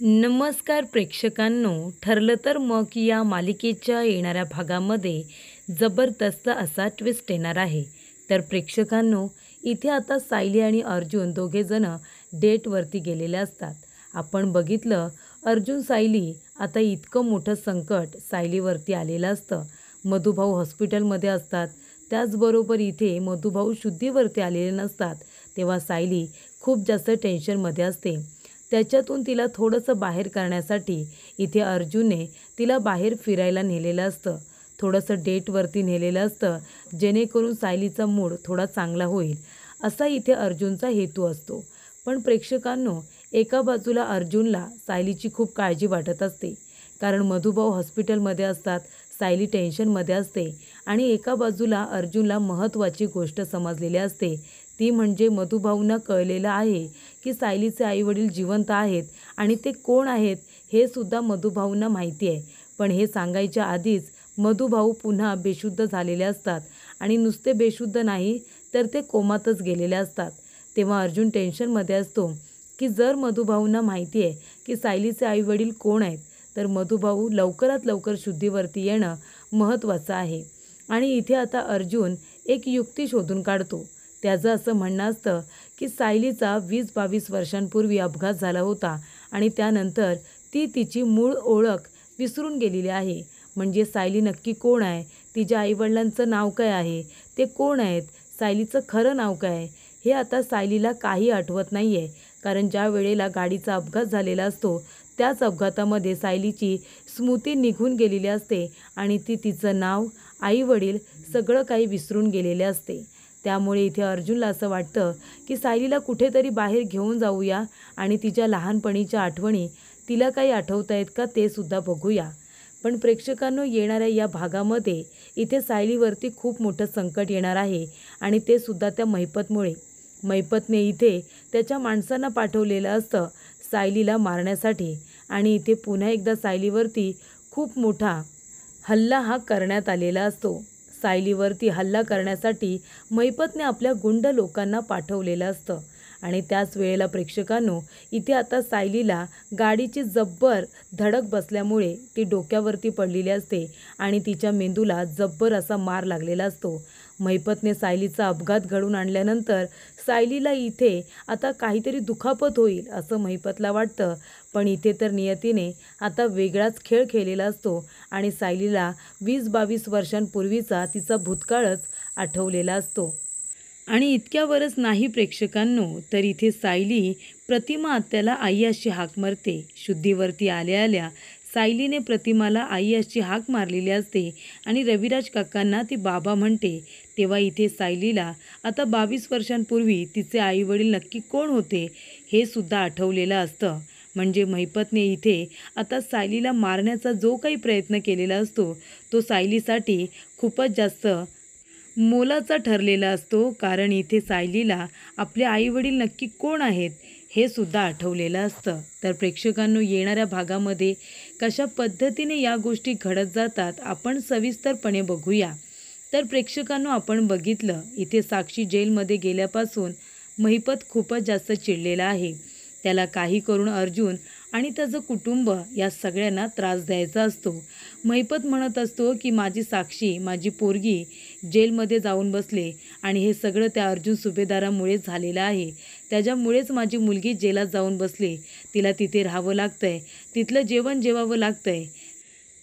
नमस्कार प्रेक्षकांनो, ठरलं तर मग या मालिकेच्या येणाऱ्या भागामध्ये जबरदस्त असा ट्विस्ट येणार आहे. तर प्रेक्षकांनो, इथे आता सायली आणि अर्जुन दोघेजण डेटवरती गेलेले असतात. आपण बघितलं, अर्जुन सायली आता इतकं मोठं संकट सायलीवरती आलेलं असतं. मधुभाऊ हॉस्पिटलमध्ये असतात, त्याचबरोबर इथे मधुभाऊ शुद्धीवरती आलेले नसतात. तेव्हा सायली खूप जास्त टेन्शनमध्ये असते. त्याच्यातून तिला थोडंसं बाहेर करण्यासाठी इथे अर्जुनने तिला बाहेर फिरायला नेलेलं असतं. थोडंसं डेटवरती नेलेलं असतं, जेणेकरून सायलीचा मूड थोडा चांगला होईल, असा इथे अर्जुनचा हेतू असतो. पण प्रेक्षकांनो, एका बाजूला अर्जुनला सायलीची खूप काळजी वाटत असते, कारण मधुभाऊ हॉस्पिटलमध्ये असतात, सायली टेन्शनमध्ये असते. आणि एका बाजूला अर्जुनला महत्त्वाची गोष्ट समजलेली असते, ती म्हणजे मधुभाऊंना कळलेलं आहे की सायलीचे आईवडील जिवंत आहेत आणि ते कोण आहेत हे सुद्धा मधुभाऊंना माहिती आहे. पण हे सांगायच्या आधीच मधुभाऊ पुन्हा बेशुद्ध झालेले असतात आणि नुसते बेशुद्ध नाही तर ते कोमातच गेलेले असतात. तेव्हा अर्जुन टेन्शनमध्ये असतो की जर मधुभाऊंना माहिती आहे की सायलीचे आईवडील कोण आहेत, तर मधुभाऊ लवकरात लवकर शुद्धीवरती येणं महत्त्वाचं आहे. आणि इथे आता अर्जुन एक युक्ती शोधून काढतो. त्याचं असं म्हणणं असतं की सायलीचा 20-22 वर्षांपूर्वी अपघात झाला होता आणि त्यानंतर ती तिची मूळ ओळख विसरून गेलेली आहे. म्हणजे सायली नक्की कोण आहे, तिच्या आईवडिलांचं नाव काय आहे, ते कोण आहेत, सायलीचं खरं नाव काय आहे, हे आता सायलीला काही आठवत नाही आहे. कारण ज्या वेळेला गाडीचा अपघात झालेला असतो, त्याच अपघातामध्ये सायलीची स्मृती निघून गेलेली असते आणि ती तिचं नाव, आईवडील सगळं काही विसरून गेलेले असते. त्यामुळे इथे अर्जुनला असं वाटतं की सायलीला कुठेतरी बाहेर घेऊन जाऊया आणि तिच्या लहानपणीच्या आठवणी तिला काही आठवत आहेत का ते सुद्धा बघूया. पण प्रेक्षकांनो, येणाऱ्या या भागामध्ये इथे सायलीवरती खूप मोठं संकट येणार आहे आणि ते सुद्धा त्या महिपतमुळे. महिपतने इथे त्याच्या माणसांना पाठवलेलं असतं सायलीला मारण्यासाठी आणि इथे पुन्हा एकदा सायलीवरती खूप मोठा हल्ला हा करण्यात आलेला असतो. सायलीवरती हल्ला करण्यासाठी महिपतने आपल्या गुंड लोकांना पाठवलेलं असतं. आणि त्याच वेळेला प्रेक्षकांनो, इथे आता सायलीला गाडीची जब्बर धडक बसल्यामुळे ती डोक्यावरती पडलेली असते आणि तिच्या मेंदूला जब्बर असा मार लागलेला असतो. महिपतने सायलीचा अपघात घडवून आणल्यानंतर सायलीला इथे आता काहीतरी दुखापत होईल असं महिपतला वाटतं. पण इथे तर नियतीने आता वेगळाच खेळ खेळलेला असतो आणि सायलीला 20-22 वर्षांपूर्वीचा तिचा भूतकाळच आठवलेला असतो. आणि इतक्यावरच नाही प्रेक्षकांनो, तर इथे सायली प्रतिमा आत्याला आई अशी हाक मारते. शुद्धीवरती आल्या आल्या सायलीने प्रतिमाला आई अशी हाक मारलेली असते आणि रविराज काकांना ती बाबा म्हणते. तेव्हा इथे सायलीला आता 22 वर्षांपूर्वी तिचे आईवडील नक्की कोण होते हे सुद्धा आठवलेलं असतं. म्हणजे महिपतने इथे आता सायलीला मारण्याचा जो काही प्रयत्न केलेला असतो, तो सायलीसाठी खूपच जास्त मोलाचा ठरलेला असतो. कारण इथे सायलीला आपले आईवडील नक्की कोण आहेत हे सुद्धा आठवलेलं असतं. तर प्रेक्षकांनो, येणाऱ्या भागामध्ये कशा पद्धतीने या गोष्टी घडत जातात आपण सविस्तरपणे बघूया. तर प्रेक्षकांनो, आपण बघितलं इथे साक्षी जेलमध्ये गेल्यापासून महिपत खूपच जास्त चिडलेला आहे. त्याला काही करून अर्जुन आणि त्याचं कुटुंब या सगळ्यांना त्रास द्यायचा असतो. महिपत म्हणत असतो की माझी साक्षी, माझी पोरगी जेलमध्ये जाऊन बसले आणि हे सगळं त्या अर्जुन सुभेदारामुळे झालेलं आहे. त्याच्यामुळेच माझी मुलगी जेलात जाऊन बसली. तिला तिथे राहावं लागतंय, तिथलं जेवण जेवावं लागतंय.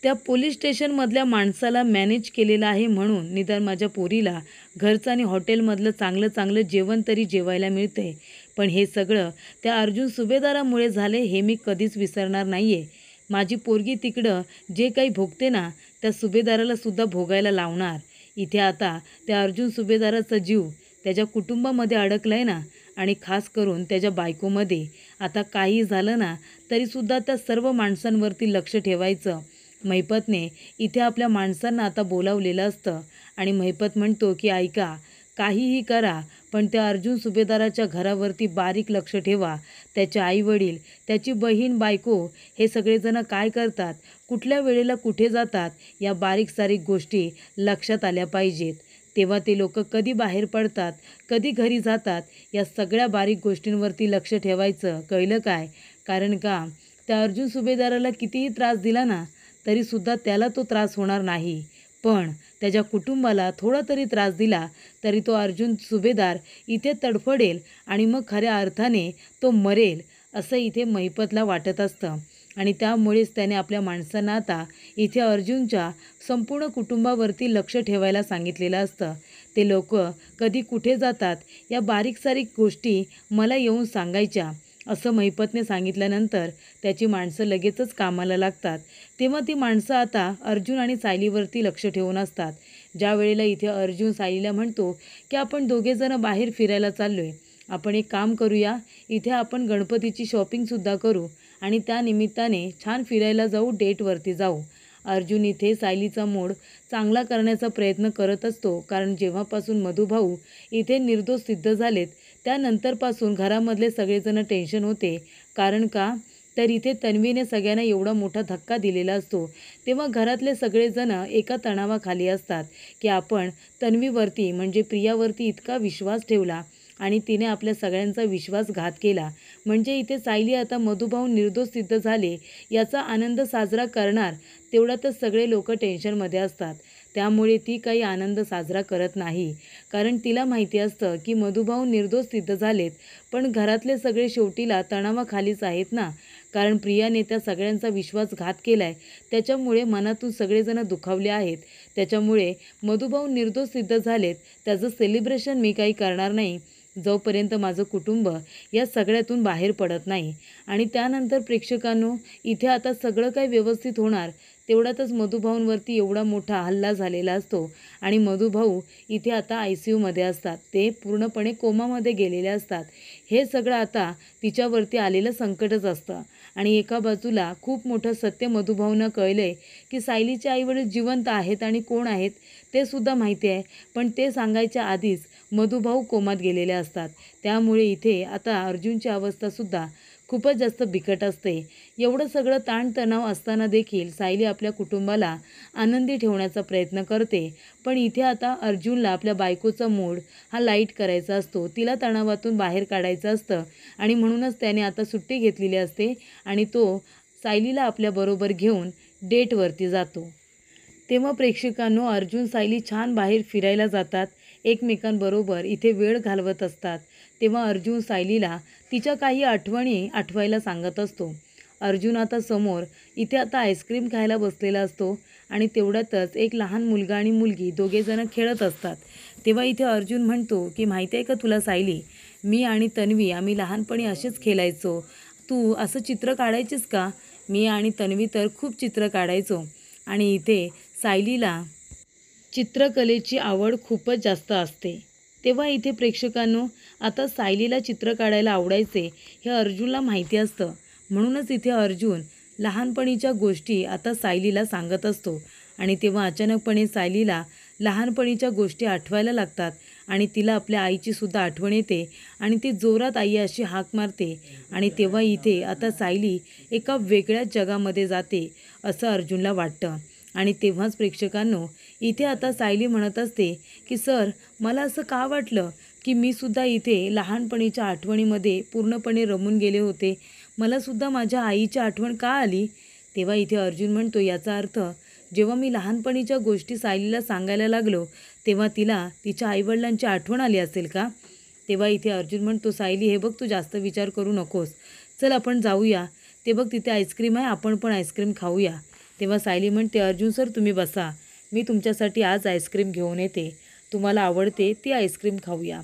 त्या पोलीस स्टेशनमधल्या माणसाला मॅनेज केलेलं आहे म्हणून निदान माझ्या पोरीला घरचं आणि हॉटेलमधलं चांगलं चांगलं जेवण तरी जेवायला मिळतंय. पण हे सगळं त्या अर्जुन सुभेदारामुळे झाले हे मी कधीच विसरणार नाही आहे. माझी पोरगी तिकडं जे काही भोगते ना, त्या सुभेदाराला सुद्धा भोगायला लावणार. इथे आता त्या अर्जुन सुभेदाराचा जीव त्याच्या कुटुंबामध्ये अडकला आहे ना, आणि खास करून त्याच्या बायकोमध्ये. आता काही झालं ना तरीसुद्धा त्या सर्व माणसांवरती लक्ष ठेवायचं. महिपतने इथे आपल्या माणसांना आता बोलावलेलं असतं आणि महिपत म्हणतो की ऐका, काहीही करा पण त्या अर्जुन सुभेदाराच्या घरावरती बारीक लक्ष ठेवा. त्याचे आईवडील, त्याची बहीण, बायको हे सगळेजण काय करतात, कुठल्या वेळेला कुठे जातात, या बारीक सारीक गोष्टी लक्षात आल्या पाहिजेत. तेव्हा ते लोक कधी बाहेर पडतात, कधी घरी जातात, या सगळ्या बारीक गोष्टींवरती लक्ष ठेवायचं. कळलं काय? कारण का त्या अर्जुन सुभेदाराला कितीही त्रास दिला ना तरीसुद्धा त्याला तो त्रास होणार नाही, पण त्याच्या कुटुंबाला थोडा तरी त्रास दिला तरी तो अर्जुन सुभेदार इथे तडफडेल आणि मग खऱ्या अर्थाने तो मरेल असं इथे महिपतला वाटत असतं. आणि त्यामुळेच त्याने आपल्या माणसांना आता इथे अर्जुनच्या संपूर्ण कुटुंबावरती लक्ष ठेवायला सांगितलेलं असतं. ते लोक कधी कुठे जातात या बारीक सारीक गोष्टी मला येऊन सांगायच्या असं महिपतने सांगितल्यानंतर त्याची माणसं लगेचच कामाला लागतात. तेव्हा ती माणसं आता अर्जुन आणि सायलीवरती लक्ष ठेवून असतात. ज्या वेळेला इथे अर्जुन सायलीला म्हणतो की आपण दोघेजणं बाहेर फिरायला चाललो आहे, आपण एक काम करूया, इथे आपण गणपतीची शॉपिंगसुद्धा करू आणि त्या निमित्ताने छान फिरायला जाऊ, डेटवरती जाऊ. अर्जुन इथे सायलीचा मूड चांगला करण्याचा प्रयत्न करत असतो, कारण जेव्हापासून मधुभाऊ इथे निर्दोष सिद्ध झालेत त्यानंतरपासून घरामधले सगळेजण टेन्शन होते. कारण का तर इथे तन्वीने सगळ्यांना एवढा मोठा धक्का दिलेला असतो. तेव्हा घरातले सगळेजण एका तणावाखाली असतात की आपण तन्वीवरती म्हणजे प्रियावरती इतका विश्वास ठेवला आणि तिने आपल्या सगळ्यांचा विश्वासघात केला. म्हणजे इथे सायली आता मधुभाऊ निर्दोष सिद्ध झाले याचा आनंद साजरा करणार, तेवढ्यातच सगळे लोक टेन्शनमध्ये असतात. त्यामुळे ती काही आनंद साजरा करत नाही, कारण तिला माहिती असतं की मधुभाऊ निर्दोष सिद्ध झालेत, पण घरातले सगळे शेवटीला तणावाखालीच आहेत ना. कारण प्रियाने त्या सगळ्यांचा विश्वासघात केला आहे, त्याच्यामुळे मनातून सगळेजण दुखावले आहेत. त्याच्यामुळे मधुभाऊ निर्दोष सिद्ध झालेत त्याचं सेलिब्रेशन मी काही करणार नाही जोपर्यंत माझं कुटुंब या सगळ्यातून बाहेर पडत नाही. आणि त्यानंतर प्रेक्षकांनो इथे आता सगळं काही व्यवस्थित होणार, तेवढ्यातच मधुभाऊंवरती एवढा मोठा हल्ला झालेला असतो आणि मधुभाऊ इथे आता ICUमध्ये असतात. ते पूर्णपणे कोमामध्ये गेलेले असतात. हे सगळं आता तिच्यावरती आलेलं संकटच असतं. आणि एका बाजूला खूप मोठं सत्य मधुभाऊंना कळलंय की सायलीचे आईवडील जिवंत आहेत आणि कोण आहेत ते सुद्धा माहिती आहे, पण ते सांगायच्या आधीच मधुभाऊ कोमात गेलेले असतात. त्यामुळे इथे आता अर्जुनची अवस्थासुद्धा खूपच जास्त बिकट असते. एवढं सगळं ताणतणाव असताना देखील सायली आपल्या कुटुंबाला आनंदी ठेवण्याचा प्रयत्न करते, पण इथे आता अर्जुनला आपल्या बायकोचा मूड हा लाईट करायचा असतो, तिला तणावातून बाहेर काढायचं असतं आणि म्हणूनच त्याने आता सुट्टी घेतलेली असते आणि तो सायलीला आपल्याबरोबर घेऊन डेटवरती जातो. तेव्हा प्रेक्षकांनो अर्जुन सायली छान बाहेर फिरायला जातात, एकमेकांबरोबर इथे वेळ घालवत असतात. तेव्हा अर्जुन सायलीला तिच्या काही आठवणी आठवायला सांगत असतो. अर्जुन आता समोर इथे आता आईस्क्रीम खायला बसलेला असतो आणि तेवढ्यातच एक लहान मुलगा आणि मुलगी दोघेजण खेळत असतात. तेव्हा इथे अर्जुन म्हणतो की माहिती आहे का तुला सायली, मी आणि तन्वी आम्ही लहानपणी असेच खेळायचो, तू असं चित्र काढायचीस का? मी आणि तन्वी तर खूप चित्र काढायचो. आणि इथे सायलीला चित्रकलेची आवड खूपच जास्त असते. तेव्हा इथे प्रेक्षकांनो आता सायलीला चित्र काढायला आवडायचे हे अर्जुनला माहिती असतं, म्हणूनच इथे अर्जुन लहानपणीच्या गोष्टी आता सायलीला सांगत असतो. आणि तेव्हा अचानकपणे सायलीला लहानपणीच्या गोष्टी आठवायला लागतात आणि तिला आपल्या आईची सुद्धा आठवण येते आणि ती जोरात आई अशी हाक मारते. आणि तेव्हा इथे आता सायली एका वेगळ्याच जगामध्ये जाते असं अर्जुनला वाटतं. आणि तेव्हाच प्रेक्षकांनो इथे आता सायली म्हणत असते की सर, मला असं का वाटलं की मी सुद्धा इथे लहानपणीच्या आठवणीमध्ये पूर्णपणे रमून गेले होते, मला सुद्धा माझ्या आईची आठवण का आली? तेव्हा इथे अर्जुन म्हणतो याचा अर्थ जेव्हा मी लहानपणीच्या गोष्टी सायलीला सांगायला लागलो तेव्हा तिला तिच्या आईवडिलांची आठवण आली असेल का? तेव्हा इथे अर्जुन म्हणतो सायली, हे बघ तू जास्त विचार करू नकोस, चल आपण जाऊया, ते बघ तिथे आईस्क्रीम आहे, आपण पण आईस्क्रीम खाऊया. तेव्हा सायली म्हणते अर्जुन सर तुम्ही बसा, मी तुमच्यासाठी आज आईस्क्रीम घेऊन येते, तुम्हाला आवडते ती आईस्क्रीम खाऊया.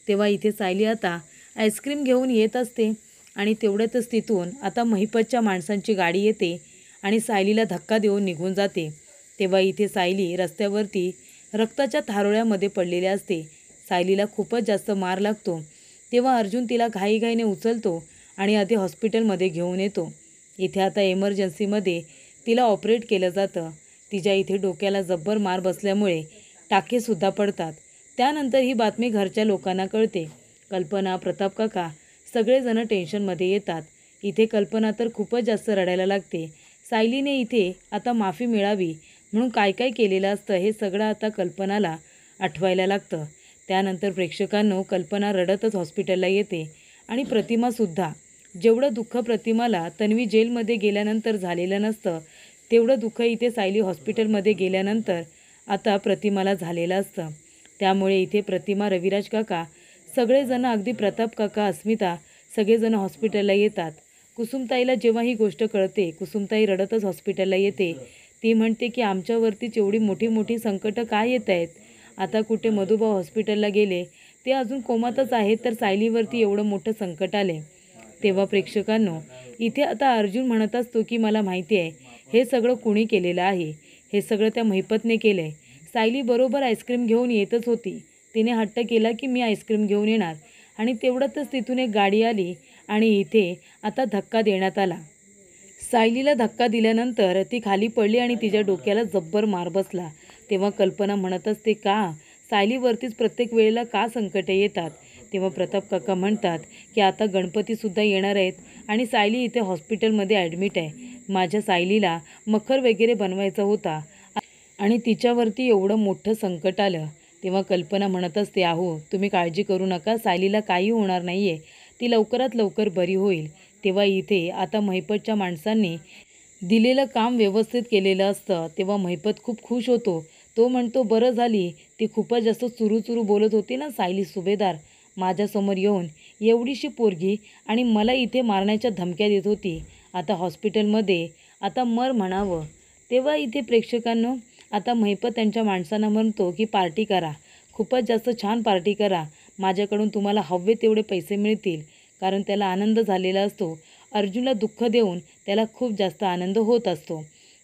तेव्हा इथे सायली आता आईस्क्रीम घेऊन येत असते आणि तेवढ्यातच तिथून आता महिपतच्या माणसांची गाडी येते आणि सायलीला धक्का देऊन निघून जाते. तेव्हा इथे सायली रस्त्यावरती रक्ताच्या थारोळ्यामध्ये पडलेली असते. सायलीला खूपच जास्त मार लागतो. तेव्हा अर्जुन तिला घाईघाईने उचलतो आणि आधी हॉस्पिटलमध्ये घेऊन येतो. इथे आता एमर्जन्सीमध्ये तिला ऑपरेट केलं जातं. तिच्या इथे डोक्याला जब्बर मार बसल्यामुळे टाकेसुद्धा पडतात. त्यानंतर ही बातमी घरच्या लोकांना कळते. कल्पना, प्रताप काका सगळेजण टेन्शनमध्ये येतात. इथे कल्पना तर खूपच जास्त रडायला लागते. सायलीने इथे आता माफी मिळावी म्हणून काय काय केलेलं असतं हे सगळं आता कल्पनाला आठवायला लागतं. त्यानंतर प्रेक्षकांनो कल्पना रडतच हॉस्पिटलला येते आणि प्रतिमासुद्धा. जेवढं दुःख प्रतिमाला तन्वी जेलमध्ये गेल्यानंतर झालेलं नसतं तेवढं दुःख इथे सायली हॉस्पिटलमध्ये गेल्यानंतर आता प्रतिमाला झालेलं असतं. त्यामुळे इथे प्रतिमा, रविराज काका सगळेजण, अगदी प्रताप काका, अस्मिता सगळेजण हॉस्पिटलला येतात. कुसुमताईला जेव्हा ही गोष्ट कळते, कुसुमताई रडतच हॉस्पिटलला येते. ती म्हणते की आमच्यावरतीच एवढी मोठी मोठी संकटं काय येत आहेत. आता कुठे मधुभाऊ हॉस्पिटलला गेले, ते अजून कोमातच आहेत, तर सायलीवरती एवढं मोठं संकट आले. तेव्हा प्रेक्षकांनो, इथे आता अर्जुन म्हणत असतो की मला माहिती आहे हे सगळं कुणी केलेलं आहे. हे सगळं त्या महिपतने केलं आहे. सायली बरोबर आईस्क्रीम घेऊन येतच होती. तिने हट्ट केला की मी आईस्क्रीम घेऊन येणार, आणि तेवढ्यातच तिथून एक गाडी आली आणि इथे आता धक्का देण्यात आला. सायलीला धक्का दिल्यानंतर ती खाली पडली आणि तिच्या डोक्याला जब्बर मार बसला. तेव्हा कल्पना म्हणत असते, का सायलीवरतीच प्रत्येक वेळेला का संकटे येतात. तेव्हा प्रताप काका म्हणतात की आता गणपतीसुद्धा येणार आहेत आणि सायली इथे हॉस्पिटलमध्ये ॲडमिट आहे. माझ्या सायलीला मखर वगैरे बनवायचा होता आणि तिच्यावरती एवढं मोठं संकट आलं. तेव्हा कल्पना म्हणत असते, अहो तुम्ही काळजी करू नका, सायलीला काही होणार नाही आहे, ती लवकरात लवकर बरी होईल. तेव्हा इथे आता महिपतच्या माणसांनी दिलेलं काम व्यवस्थित केलेलं असतं. तेव्हा महिपत खूप खुश होतो. तो म्हणतो, बरं झाली ती खूपच जास्त चुरू बोलत होती ना सायली सुभेदार, माझ्यासमोर येऊन एवढीशी पोरगी आणि मला इथे मारण्याच्या धमक्या देत होती. आता हॉस्पिटलमध्ये आता मर म्हणावं. तेव्हा इथे प्रेक्षकांनो, आता महिपत त्यांच्या माणसांना म्हणतो की पार्टी करा, खूपच जास्त छान पार्टी करा, माझ्याकडून तुम्हाला हवे तेवढे पैसे मिळतील. कारण त्याला आनंद झालेला असतो. अर्जुनला दुःख देऊन त्याला खूप जास्त आनंद होत असतो.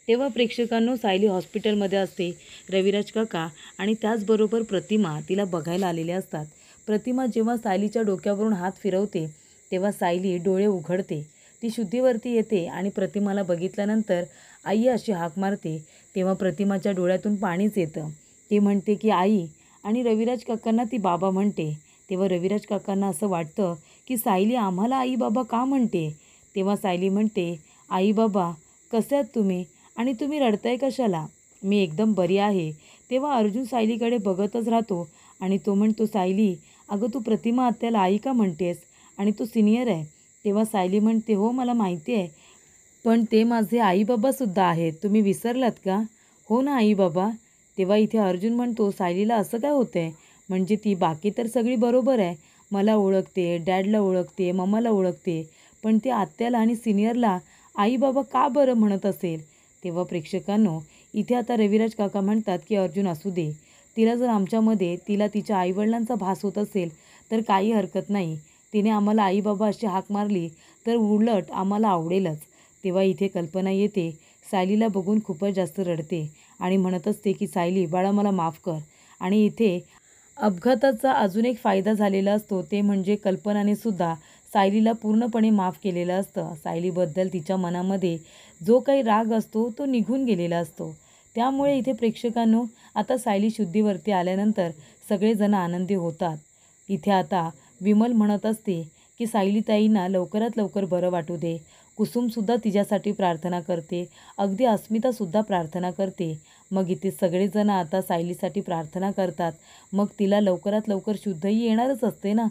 तेव्हा प्रेक्षकांनो, सायली हॉस्पिटलमध्ये असते. रविराज काका आणि त्याचबरोबर प्रतिमा तिला बघायला आलेले असतात. प्रतिमा जेव्हा सायलीच्या डोक्यावरून हात फिरवते तेव्हा सायली डोळे उघडते. ती शुद्धीवरती येते आणि प्रतिमाला बघितल्यानंतर आई अशी हाक मारते. तेव्हा प्रतिमाच्या डोळ्यातून पाणीच येतं. ती म्हणते की आई, आणि रविराज काकांना ती बाबा म्हणते. तेव्हा रविराज काकांना असं वाटतं की सायली आम्हाला आई बाबा का म्हणते. तेव्हा सायली म्हणते, आई बाबा कसे आहात तुम्ही, आणि तुम्ही रडताय कशाला, मी एकदम बरी आहे. तेव्हा अर्जुन सायलीकडे बघतच राहतो आणि तो म्हणतो, सायली अगं तू प्रतिमा आत्याला आई का म्हणतेस, आणि तो सिनियर आहे. तेव्हा सायली म्हणते, हो मला माहिती आहे, पण ते माझे आई बाबासुद्धा आहेत, तुम्ही विसरलात का. हो ना आई बाबा. तेव्हा इथे अर्जुन म्हणतो, सायलीला असं काय होतं आहे, म्हणजे ती बाकी तर सगळी बरोबर आहे, मला ओळखते, डॅडला ओळखते, मम्माला ओळखते, पण ते आत्याला आणि सिनियरला आई बाबा का बरं म्हणत असेल. तेव्हा प्रेक्षकांनो, इथे आता रविराज काका म्हणतात की अर्जुन असू दे, तिला जर आमच्यामध्ये तिला तिच्या आईवडिलांचा भास होत असेल तर काही हरकत नाही, तिने आम्हाला आई बाबा अशी हाक मारली तर उलट आम्हाला आवडेलच. तेव्हा इथे कल्पना येते. सायलीला बघून खूपच जास्त रडते आणि म्हणत असते की सायली बाळा मला माफ कर. आणि इथे अपघाताचा अजून एक फायदा झालेला असतो, ते म्हणजे कल्पनाने सुद्धा सायलीला पूर्णपणे माफ केलेलं असतं. सायलीबद्दल तिच्या मनामध्ये जो काही राग असतो तो निघून गेलेला असतो. त्यामुळे इथे प्रेक्षकांनो, आता सायली शुद्धीवरती आल्यानंतर सगळेजण आनंदी होतात. इथे आता विमल म्हणत असते की सायलीताईंना लवकरात लवकर बरं वाटू दे. कुसुमसुद्धा तिच्यासाठी प्रार्थना करते, अगदी अस्मितासुद्धा प्रार्थना करते. मग इथे सगळेजण आता सायलीसाठी प्रार्थना करतात. मग तिला लवकरात लवकर शुद्धही येणारच असते ना.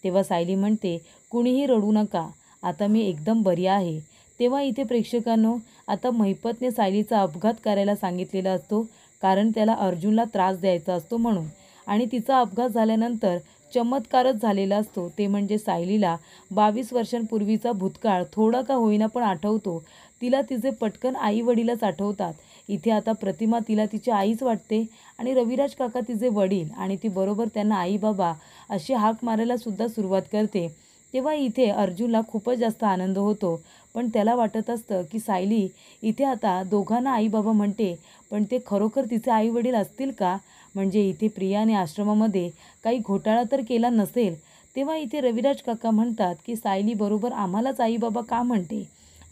तेव्हा सायली म्हणते, कुणीही रडू नका, आता मी एकदम बरी आहे. तेव्हा इथे प्रेक्षकांनो, आता महिपतने सायलीचा अपघात करायला सांगितलेला असतो, कारण त्याला अर्जुनला त्रास द्यायचा असतो म्हणून. आणि तिचा अपघात झाल्यानंतर चमत्कारच झालेला असतो, ते म्हणजे सायलीला 22 वर्षांपूर्वीचा भूतकाळ थोडा का होईना पण आठवतो. तिला तिचे पटकन आई वडीलच आठवतात. इथे आता प्रतिमा तिला तिची आईच वाटते आणि रविराज काका तिचे वडील, आणि ती बरोबर त्यांना आई बाबा अशी हाक मारायला सुद्धा सुरुवात करते. तेव्हा इथे अर्जुनला खूपच जास्त आनंद होतो, पण त्याला वाटत असतं की सायली इथे आता दोघांना आई बाबा म्हणते, पण ते खरोखर तिचे आई वडील असतील का, म्हणजे इथे प्रियाने आश्रमामध्ये काही घोटाळा तर केला नसेल. तेव्हा इथे रविराज काका म्हणतात की सायली बरोबर आम्हालाच आई बाबा का म्हणते,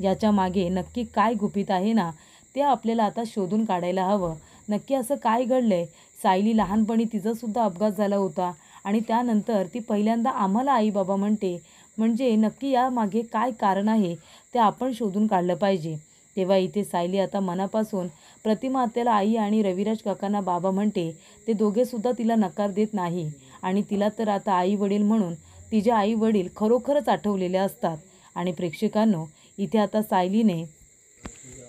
याच्या मागे नक्की काय गुपित आहे ना, ते आपल्याला आता शोधून काढायला हवं. नक्की असं काय घडलंय. सायली लहानपणी तिचासुद्धा अपघात झाला होता आणि त्यानंतर ती पहिल्यांदा आम्हाला आई बाबा म्हणते, म्हणजे नक्की यामागे काय कारण आहे ते आपण शोधून काढलं पाहिजे. तेव्हा इथे सायली आता मनापासून प्रतिमा आत्याला आई आणि रविराज काकांना बाबा म्हणते. ते दोघेसुद्धा तिला नकार देत नाही आणि तिला तर आता आई वडील म्हणून तिचे आई वडील खरोखरच आठवलेले असतात. आणि प्रेक्षकांनो, इथे आता सायलीने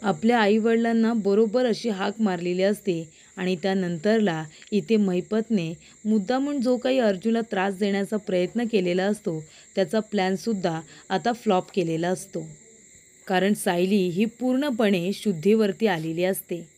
आपल्या आईवडिलांना बरोबर अशी हाक मारलेली असते आणि त्यानंतरला इथे महिपतने मुद्दामून जो काही अर्जुनला त्रास देण्याचा प्रयत्न केलेला असतो त्याचा प्लॅनसुद्धा आता फ्लॉप केलेला असतो. कारण सायली ही पूर्णपणे शुद्धीवरती आलेली असते.